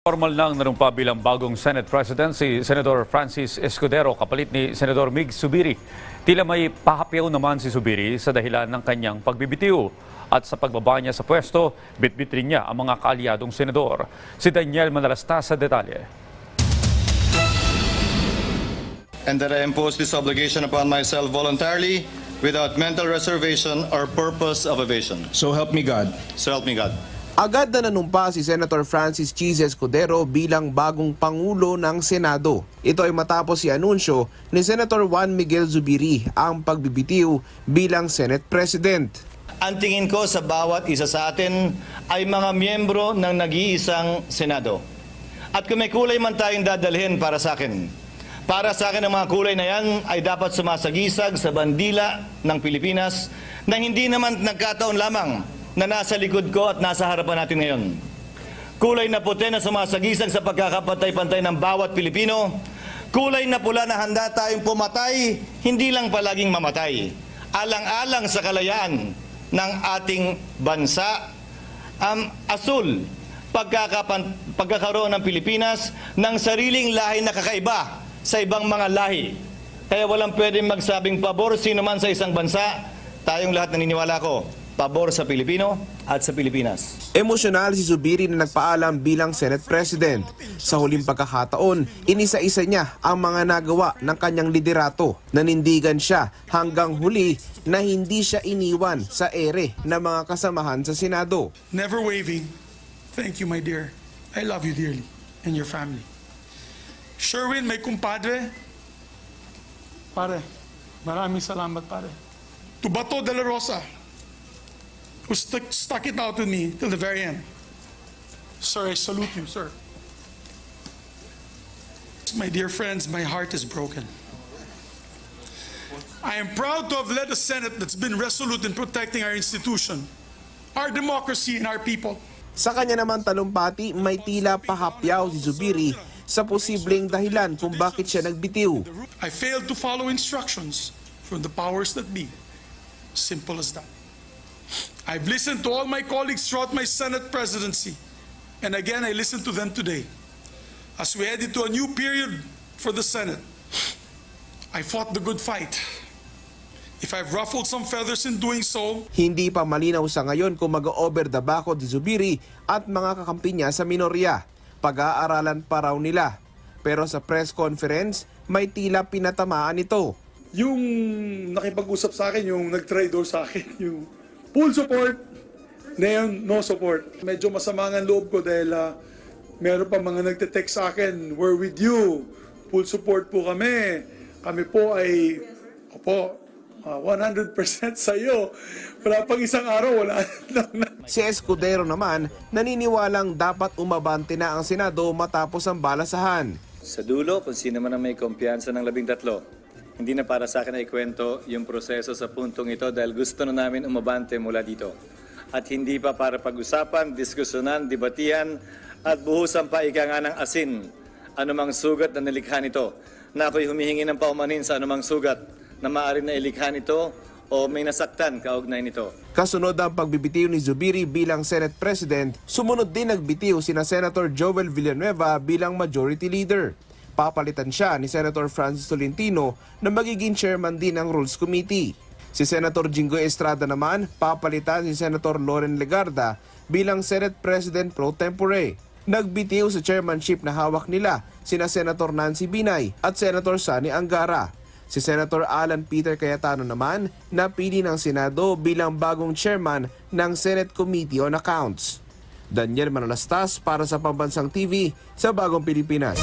Formal nang nanumpa bilang bagong Senate President si Senator Francis Escudero kapalit ni Senator Mig Zubiri. Tila may pahapyaw naman si Zubiri sa dahilan ng kanyang pagbibitiw. At sa pagbaba niya sa pwesto, bitbit rin niya ang mga kaalyadong senador. Si Daniel Manalastas sa detalye. And that I impose this obligation upon myself voluntarily without mental reservation or purpose of evasion. So help me God. So help me God. Agad na nanumpa si Senator Francis Cheese Escudero bilang bagong Pangulo ng Senado. Ito ay matapos si anunsyo ni Senator Juan Miguel Zubiri ang pagbibitiw bilang Senate President. Ang tingin ko sa bawat isa sa atin ay mga miyembro ng nag-iisang Senado. At kung may kulay man tayong dadalhin para sa akin ang mga kulay na yan ay dapat sumasagisag sa bandila ng Pilipinas na hindi naman nagkataon lamang na nasa likod ko at nasa harapan natin ngayon. Kulay na puti na sumasagisag sa pagkakapantay-pantay ng bawat Pilipino. Kulay na pula na handa tayong pumatay, hindi lang palaging mamatay. Alang-alang sa kalayaan ng ating bansa. Asul, pagkakaroon ng Pilipinas ng sariling lahi na kakaiba sa ibang mga lahi. Kaya walang pwedeng magsabing pabor sino man sa isang bansa. Tayong lahat naniniwala ko, pabor sa Pilipino at sa Pilipinas. Emosyonal si Zubiri na nagpaalam bilang Senate President. Sa huling pagkakataon, inisa-isa niya ang mga nagawa ng kanyang liderato. Nanindigan siya hanggang huli na hindi siya iniwan sa ere ng mga kasamahan sa Senado. Never waving. Thank you, my dear. I love you dearly and your family. Sherwin, may kumpadre. Pare, maraming salamat, pare. To Bato de la Rosa, who stuck it out with me till the very end. Sir, I salute you, sir. My dear friends, my heart is broken. I am proud to have led a Senate that's been resolute in protecting our institution, our democracy, and our people. Sa kanya naman talumpati, may tila pahapyaw si Zubiri sa posibleng dahilan kung bakit siya nagbitiw. I failed to follow instructions from the powers that be. Simple as that. I've listened to all my colleagues throughout my Senate presidency. And again, I listened to them today. As we head into a new period for the Senate, I fought the good fight. If I've ruffled some feathers in doing so, hindi pa malinaw sa ngayon kung mag-over the backod si Zubiri at mga kakampi niya sa minorya. Pag-aaralan pa raw nila. Pero sa press conference, may tila pinatamaan ito. Yung nakipag-usap sa akin, yung nag-trade sa akin, yung full support, ngayon no support. Medyo masama ang loob ko dahil meron pa mga nagte-text sa akin, we're with you, full support po kami. Kami po ay, 100% sa iyo. Wala pang isang araw, wala na. Si Escudero naman, naniniwalang dapat umabante na ang Senado matapos ang balasahan. Sa dulo, kung sino man ang may kumpiyansa ng 13, hindi na para sa akin ay kwento yung proseso sa puntong ito dahil gusto na namin umabante mula dito. At hindi pa para pag-usapan, diskusyonan, debatihan at buhusan pa ika nga ng asin anumang sugat na nilikha nito na ako'y humihingi ng paumanin sa anumang sugat na maaari na ilikha nito o may nasaktan kaugnay nito. Kasunod ang pagbibitiw ni Zubiri bilang Senate President, sumunod din nagbitiw sina Senator Joel Villanueva bilang Majority Leader. Papalitan siya ni Senator Francis Tolentino na magiging chairman din ng Rules Committee. Si Senator Jinggoy Estrada naman, papalitan si Senator Loren Legarda bilang Senate President pro tempore. Nagbitiw sa chairmanship na hawak nila sina Senator Nancy Binay at Senator Sani Angara. Si Senator Alan Peter Cayetano naman napili ng Senado bilang bagong chairman ng Senate Committee on Accounts. Daniel Manalastas para sa Pambansang TV sa Bagong Pilipinas.